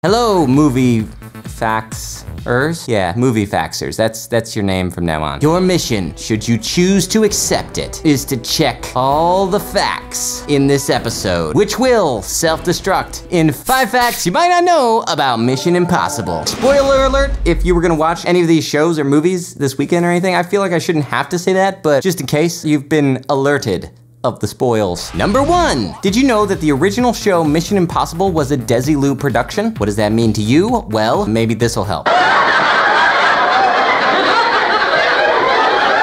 Hello, MovieFactsers. Yeah, MovieFactsers. That's your name from now on. Your mission, should you choose to accept it, is to check all the facts in this episode, which will self-destruct in 5 facts you might not know about Mission Impossible. Spoiler alert, if you were gonna watch any of these shows or movies this weekend or anything, I feel like I shouldn't have to say that, but just in case, you've been alerted of the spoils. Number 1, did you know that the original show Mission Impossible was a Desilu production? What does that mean to you? Well, maybe this'll help.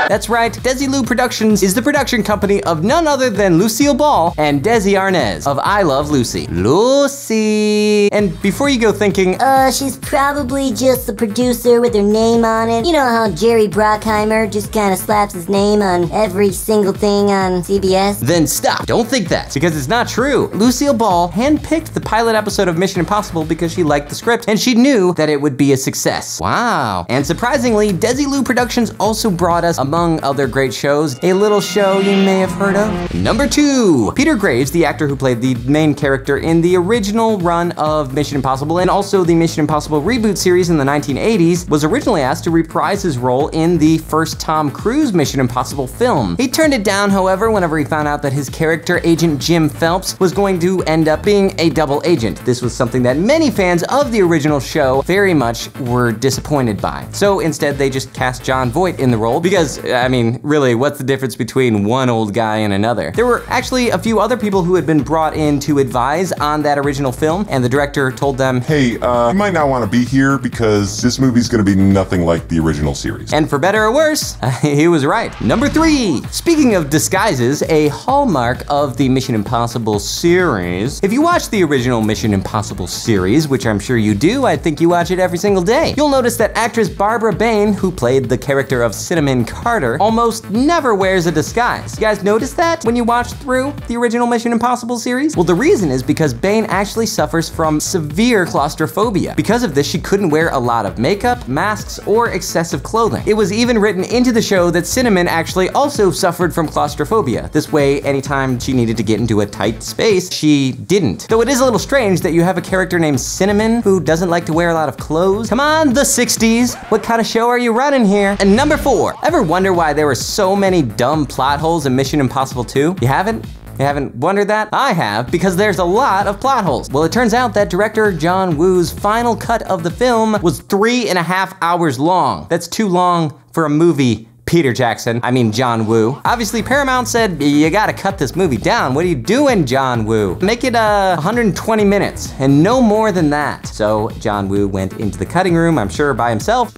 That's right, Desilu Productions is the production company of none other than Lucille Ball and Desi Arnaz of I Love Lucy. Lucy! And before you go thinking, she's probably just the producer with her name on it. You know how Jerry Bruckheimer just kind of slaps his name on every single thing on CBS? Then stop, don't think that, because it's not true. Lucille Ball handpicked the pilot episode of Mission Impossible because she liked the script and she knew that it would be a success. Wow. And surprisingly, Desilu Productions also brought us, among other great shows, a little show you may have heard of. Number 2, Peter Graves, the actor who played the main character in the original run of Mission Impossible and also the Mission Impossible reboot series in the 1980s, was originally asked to reprise his role in the first Tom Cruise Mission Impossible film. He turned it down, however, whenever he found out that his character, Agent Jim Phelps, was going to end up being a double agent. This was something that many fans of the original show very much were disappointed by. So instead, they just cast Jon Voight in the role because, I mean, really, what's the difference between one old guy and another? There were actually a few other people who had been brought in to advise on that original film, and the director told them, hey, you might not want to be here because this movie's gonna be nothing like the original series. And for better or worse, he was right. Number 3, speaking of disguises, a hallmark of the Mission Impossible series. If you watch the original Mission Impossible series, which I'm sure you do, I think you watch it every single day, you'll notice that actress Barbara Bain, who played the character of Cinnamon Carter, almost never wears a disguise. You guys notice that when you watch through the original Mission Impossible series? Well, the reason is because Bain actually suffers from severe claustrophobia. Because of this, she couldn't wear a lot of makeup, masks, or excessive clothing. It was even written into the show that Cinnamon actually also suffered from claustrophobia. This way, anytime she needed to get into a tight space, she didn't. Though it is a little strange that you have a character named Cinnamon who doesn't like to wear a lot of clothes. Come on, the 60s. What kind of show are you running here? And number 4, ever wonder why there were so many dumb plot holes in Mission Impossible 2? You haven't? You haven't wondered that? I have, because there's a lot of plot holes. Well, it turns out that director John Woo's final cut of the film was 3.5 hours long. That's too long for a movie, John Woo. Obviously, Paramount said, you gotta cut this movie down. What are you doing, John Woo? Make it 120 minutes, and no more than that. So John Woo went into the cutting room, I'm sure by himself,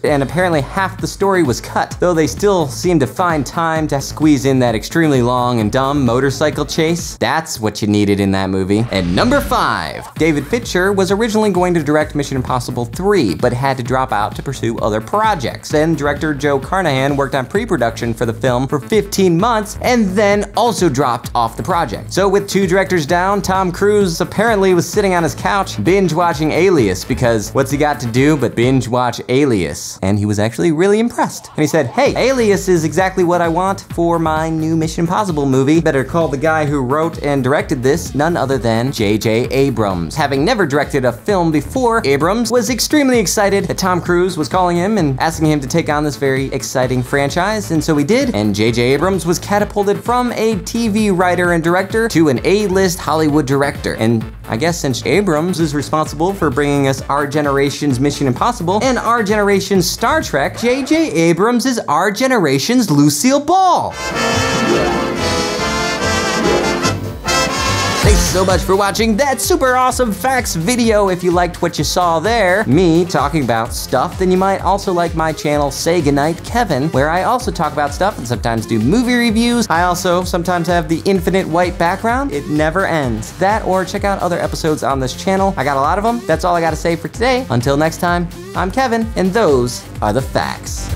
and apparently half the story was cut, though they still seemed to find time to squeeze in that extremely long and dumb motorcycle chase. That's what you needed in that movie. And number 5, David Fincher was originally going to direct Mission Impossible 3, but had to drop out to pursue other projects. Then director Joe Carnahan worked on pre-production for the film for 15 months, and then also dropped off the project. So with 2 directors down, Tom Cruise apparently was sitting on his couch binge-watching Alias, because what's he got to do but binge-watch Alias? And he was actually really impressed. And he said, hey, Alias is exactly what I want for my new Mission Impossible movie. Better call the guy who wrote and directed this, none other than J.J. Abrams. Having never directed a film before, Abrams was extremely excited that Tom Cruise was calling him and asking him to take on this very exciting franchise, and so he did. And J.J. Abrams was catapulted from a TV writer and director to an A-list Hollywood director. And I guess since Abrams is responsible for bringing us our generation's Mission Impossible and our generation's Star Trek, J.J. Abrams is our generation's Lucille Ball. Thanks so much for watching that super awesome facts video. If you liked what you saw there, me talking about stuff, then you might also like my channel, Say Goodnight Kevin, where I also talk about stuff and sometimes do movie reviews. I also sometimes have the infinite white background. It never ends. That, or check out other episodes on this channel. I got a lot of them. That's all I gotta say for today. Until next time, I'm Kevin, and those are the facts.